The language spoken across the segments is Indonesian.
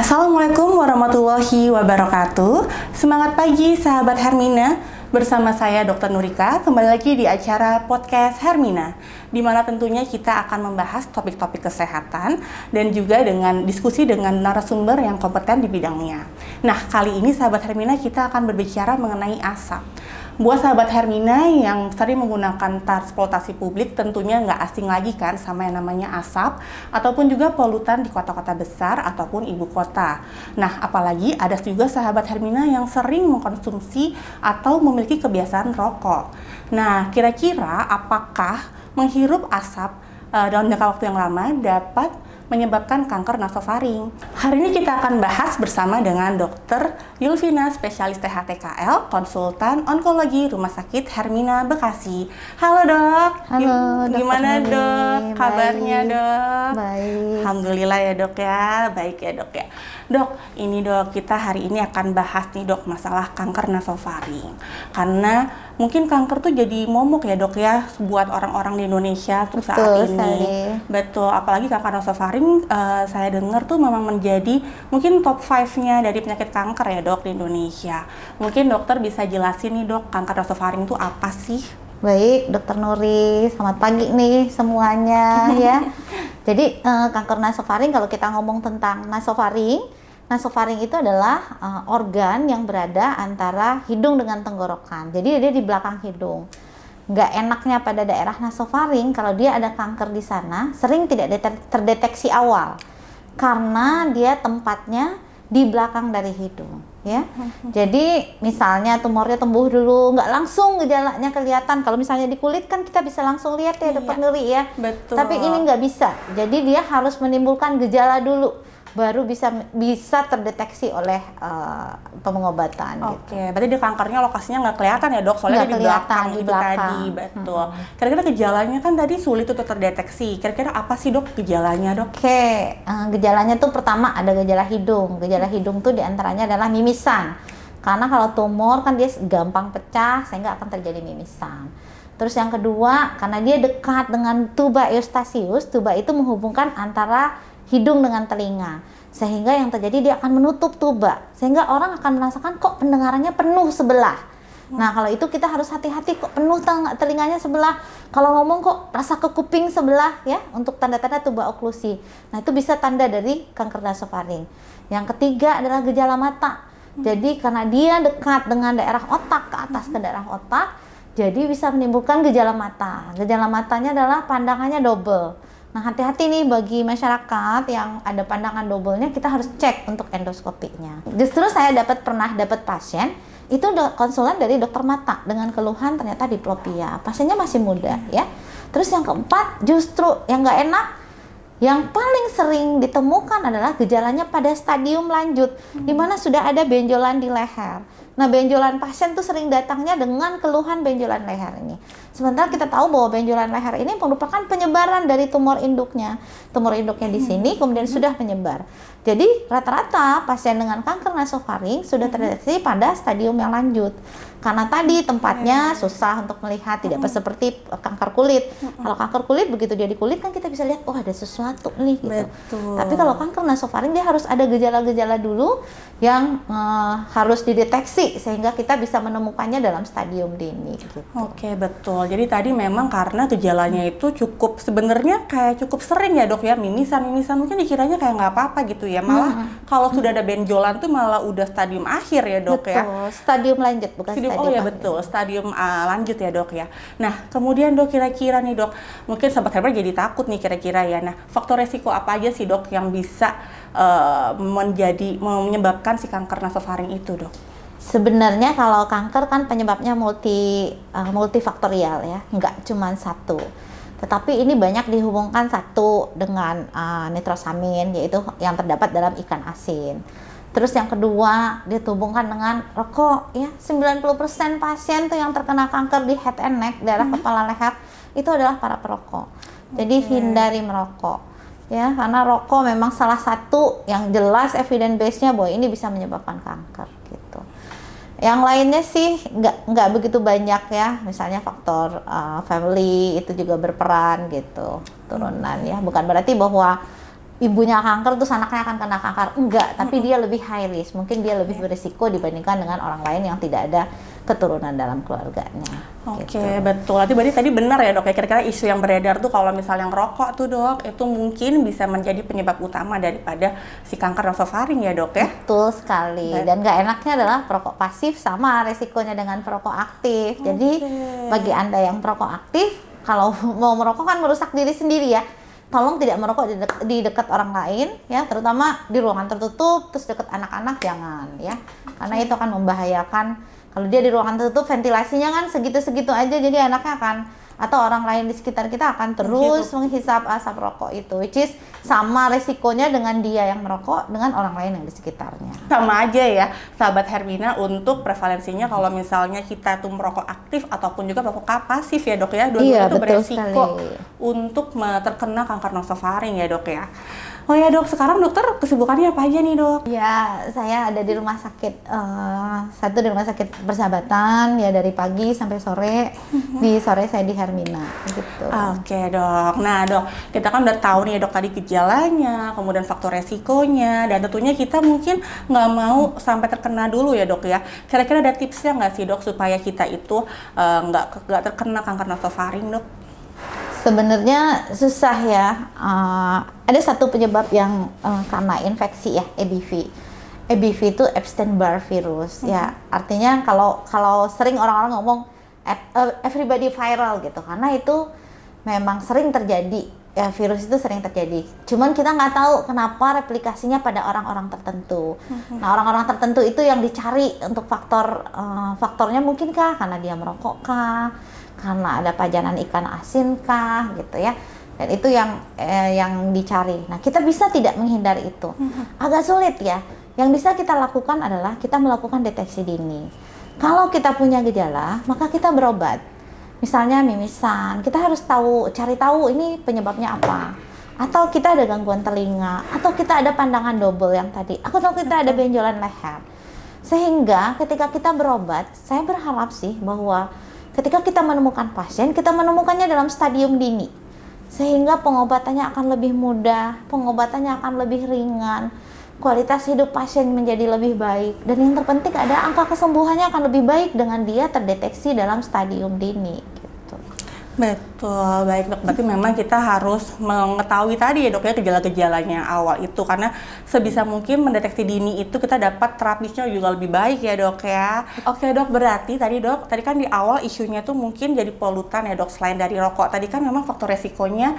Assalamualaikum warahmatullahi wabarakatuh. Semangat pagi sahabat Hermina. Bersama saya Dr. Nurika, kembali lagi di acara podcast Hermina, di mana tentunya kita akan membahas topik-topik kesehatan dan juga dengan diskusi dengan narasumber yang kompeten di bidangnya. Nah, kali ini sahabat Hermina kita akan berbicara mengenai asap. Buat sahabat Hermina yang sering menggunakan transportasi publik, tentunya nggak asing lagi kan sama yang namanya asap ataupun juga polutan di kota-kota besar ataupun ibu kota. Nah, apalagi ada juga sahabat Hermina yang sering mengkonsumsi atau memiliki kebiasaan rokok. Nah, kira-kira apakah menghirup asap dalam jangka waktu yang lama dapat menyebabkan kanker nasofaring? Hari ini kita akan bahas bersama dengan Dr. Yulvina, spesialis THT-KL, konsultan onkologi Rumah Sakit Hermina Bekasi. Halo dok. Halo, gimana Dr. dok? Kabarnya Baik. dok? Baik. Alhamdulillah ya dok ya, baik ya dok ya. Dok, ini dok kita hari ini akan bahas nih dok masalah kanker nasofaring. Karena mungkin kanker tuh jadi momok ya dok ya buat orang-orang di Indonesia tuh saat ini. Sekali. Betul, apalagi kanker nasofaring saya dengar tuh memang menjadi mungkin top 5-nya dari penyakit kanker ya dok di Indonesia. Mungkin dokter bisa jelasin nih dok, kanker nasofaring itu apa sih? Baik, Dokter Nuri. Selamat pagi nih semuanya ya. Jadi kanker nasofaring, kalau kita ngomong tentang nasofaring itu adalah organ yang berada antara hidung dengan tenggorokan. Jadi dia di belakang hidung. Nggak enaknya pada daerah nasofaring, kalau dia ada kanker di sana, sering tidak terdeteksi awal karena dia tempatnya di belakang dari hidung, ya. Jadi misalnya tumornya tumbuh dulu, nggak langsung gejalanya kelihatan. Kalau misalnya di kulit kan kita bisa langsung lihat ya, Dokter Nuri ya. Betul. Tapi ini nggak bisa. Jadi dia harus menimbulkan gejala dulu, baru bisa terdeteksi oleh pengobatan. Oke, Gitu. berarti dia kankernya lokasinya nggak kelihatan ya dok, soalnya Nggak di kelihatan, belakang di itu belakang. tadi, betul. Kira-kira gejalanya kan tadi sulit untuk terdeteksi. Kira-kira apa sih dok gejalanya dok? Oke, gejalanya tuh pertama ada gejala hidung. Gejala hidung tuh diantaranya adalah mimisan. Karena kalau tumor kan dia gampang pecah sehingga akan terjadi mimisan. Terus yang kedua, karena dia dekat dengan tuba eustasius, tuba itu menghubungkan antara hidung dengan telinga. Sehingga yang terjadi dia akan menutup tuba. Sehingga orang akan merasakan kok pendengarannya penuh sebelah. Nah, kalau itu kita harus hati-hati, kok penuh telinganya sebelah. Kalau ngomong kok rasa ke kuping sebelah ya, untuk tanda-tanda tuba oklusi. Nah, itu bisa tanda dari kanker nasofaring. Yang ketiga adalah gejala mata. Jadi karena dia dekat dengan daerah otak, ke atas ke daerah otak, jadi bisa menimbulkan gejala mata. Gejala matanya adalah pandangannya double. Nah, hati-hati nih bagi masyarakat yang ada pandangan double-nya, kita harus cek untuk endoskopinya. Justru saya pernah dapat pasien itu konsulan dari dokter mata dengan keluhan ternyata diplopia. Pasiennya masih muda ya. Terus yang keempat, justru yang nggak enak, yang paling sering ditemukan adalah gejalanya pada stadium lanjut, di mana sudah ada benjolan di leher. Nah, benjolan pasien tuh sering datangnya dengan keluhan benjolan leher ini. Sementara kita tahu bahwa benjolan leher ini merupakan penyebaran dari tumor induknya. Tumor induknya di sini kemudian sudah menyebar. Jadi rata-rata pasien dengan kanker nasofaring sudah terdeteksi pada stadium yang lanjut. Karena tadi tempatnya susah untuk melihat, tidak seperti kanker kulit. Kalau kanker kulit begitu dia di kulit kan kita bisa lihat, oh ada sesuatu nih gitu. Betul. Tapi kalau kanker nasofaring dia harus ada gejala-gejala dulu yang harus dideteksi sehingga kita bisa menemukannya dalam stadium dini gitu. Oke, betul. Jadi tadi memang karena gejalanya itu cukup sebenarnya kayak cukup sering ya dok ya, mimisan mungkin dikiranya kayak nggak apa-apa gitu ya. Malah kalau sudah ada benjolan tuh malah udah stadium akhir ya dok. Betul, ya. stadium lanjut bukan stadium Oh ya akhir. betul, stadium lanjut ya dok ya. Nah kemudian dok kira-kira nih dok, mungkin sahabat Hermina jadi takut nih kira-kira ya. Nah faktor resiko apa aja sih dok yang bisa menyebabkan si kanker nasofaring itu dok? Sebenarnya kalau kanker kan penyebabnya multifaktorial ya, nggak cuma satu. Tetapi ini banyak dihubungkan satu dengan nitrosamin, yaitu yang terdapat dalam ikan asin. Terus yang kedua dihubungkan dengan rokok ya. 90% pasien tuh yang terkena kanker di head and neck, daerah kepala leher, itu adalah para perokok. Jadi hindari merokok ya, karena rokok memang salah satu yang jelas evidence base-nya bahwa ini bisa menyebabkan kanker gitu. Yang lainnya sih nggak begitu banyak ya, misalnya faktor family itu juga berperan gitu, turunan ya. Bukan berarti bahwa ibunya kanker terus anaknya akan kena kanker. Enggak, tapi dia lebih high risk. Mungkin dia lebih berisiko dibandingkan dengan orang lain yang tidak ada keturunan dalam keluarganya. Oke, Gitu. betul. Berarti tadi benar ya dok ya, kira-kira isu yang beredar tuh kalau misalnya ngerokok tuh dok, itu mungkin bisa menjadi penyebab utama daripada si kanker nasofaring ya dok ya? Betul sekali. Dan nggak enaknya adalah perokok pasif sama resikonya dengan perokok aktif. Jadi bagi Anda yang perokok aktif, kalau mau merokok kan merusak diri sendiri ya. Tolong tidak merokok di dekat orang lain ya, terutama di ruangan tertutup, terus dekat anak-anak jangan ya. Karena itu akan membahayakan. Kalau dia di ruangan tertutup, ventilasinya kan segitu-segitu aja, jadi anaknya akan atau orang lain di sekitar kita akan terus menghisap asap rokok itu, which is sama resikonya dengan dia yang merokok dengan orang lain yang di sekitarnya. Sama aja ya, sahabat Hermina, untuk prevalensinya kalau misalnya kita tuh merokok aktif ataupun juga merokok pasif ya dok ya, dua-duanya itu beresiko untuk terkena kanker nasofaring ya dok ya. Oh ya dok, sekarang dokter kesibukannya apa aja nih dok? Ya, saya ada di rumah sakit, satu di rumah sakit Persahabatan ya dari pagi sampai sore. Di sore saya di Hermina gitu. Oke dok, nah dok, kita kan udah tahu nih dok tadi gejalanya, kemudian faktor resikonya, dan tentunya kita mungkin nggak mau sampai terkena dulu ya dok ya. Kira-kira ada tipsnya nggak sih dok supaya kita itu nggak terkena kanker nasofaring dok? Sebenarnya susah ya. Ada satu penyebab yang karena infeksi ya, EBV. EBV itu Epstein-Barr virus ya. Artinya kalau sering orang-orang ngomong everybody viral gitu, karena itu memang sering terjadi. Ya, virus itu sering terjadi. Cuman kita nggak tahu kenapa replikasinya pada orang-orang tertentu. Nah, orang-orang tertentu itu yang dicari untuk faktornya mungkinkah karena dia merokok kah? Karena ada pajanan ikan asin kah gitu ya, dan itu yang dicari. Nah, kita bisa tidak menghindari itu, agak sulit ya. Yang bisa kita lakukan adalah kita melakukan deteksi dini. Kalau kita punya gejala, maka kita berobat. Misalnya mimisan, kita harus cari tahu ini penyebabnya apa. Atau kita ada gangguan telinga, atau kita ada pandangan double yang tadi, atau kita ada benjolan leher. Sehingga ketika kita berobat, saya berharap sih bahwa ketika kita menemukan pasien, kita menemukannya dalam stadium dini. Sehingga pengobatannya akan lebih mudah, pengobatannya akan lebih ringan, kualitas hidup pasien menjadi lebih baik. Dan yang terpenting ada angka kesembuhannya akan lebih baik dengan dia terdeteksi dalam stadium dini. Gitu. Betul, baik dok. Berarti memang kita harus mengetahui tadi ya dok ya gejala-gejalanya awal itu, karena sebisa mungkin mendeteksi dini itu kita dapat terapisnya juga lebih baik ya dok ya. Oke dok, berarti tadi kan di awal isunya tuh mungkin jadi polutan ya dok, selain dari rokok. Tadi kan memang faktor resikonya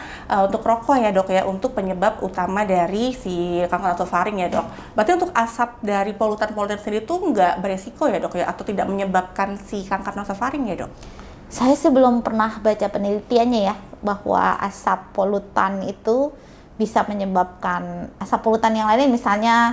untuk rokok ya dok ya, untuk penyebab utama dari si kanker nasofaring ya dok. Berarti untuk asap dari polutan-polutan sendiri tuh nggak beresiko ya dok ya, atau tidak menyebabkan si kanker nasofaring ya dok? Saya sih belum pernah baca penelitiannya ya, bahwa asap polutan itu bisa menyebabkan asap polutan yang lain, misalnya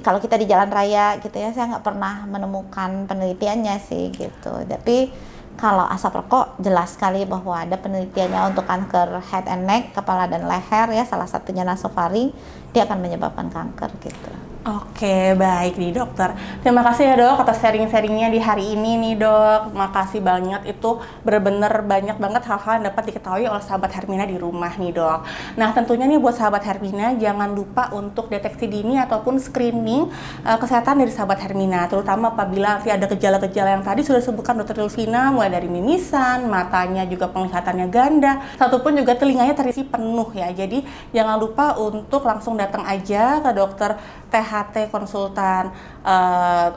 kalau kita di jalan raya gitu ya, saya nggak pernah menemukan penelitiannya sih gitu. Tapi kalau asap rokok jelas sekali bahwa ada penelitiannya untuk kanker head and neck, kepala dan leher ya, salah satunya nasofaring, dia akan menyebabkan kanker gitu. Oke, baik nih dokter. Terima kasih ya dok atas sharing-sharingnya di hari ini nih dok. Makasih banget, itu benar-benar banyak banget hal-hal yang dapat diketahui oleh sahabat Hermina di rumah nih dok. Nah tentunya nih buat sahabat Hermina, jangan lupa untuk deteksi dini ataupun screening kesehatan dari sahabat Hermina. Terutama apabila nanti ada gejala-gejala yang tadi sudah disebutkan dokter Delvina, mulai dari mimisan, matanya juga penglihatannya ganda, satupun juga telinganya terisi penuh ya. Jadi jangan lupa untuk langsung datang aja ke dokter THT, konsultan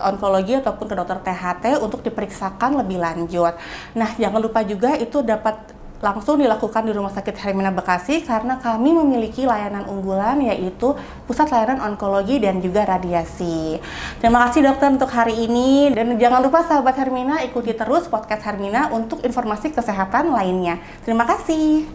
onkologi ataupun ke dokter THT untuk diperiksakan lebih lanjut. Nah, jangan lupa juga itu dapat langsung dilakukan di Rumah Sakit Hermina Bekasi, karena kami memiliki layanan unggulan yaitu Pusat Layanan Onkologi dan juga Radiasi. Terima kasih dokter untuk hari ini, dan jangan lupa sahabat Hermina ikuti terus podcast Hermina untuk informasi kesehatan lainnya. Terima kasih.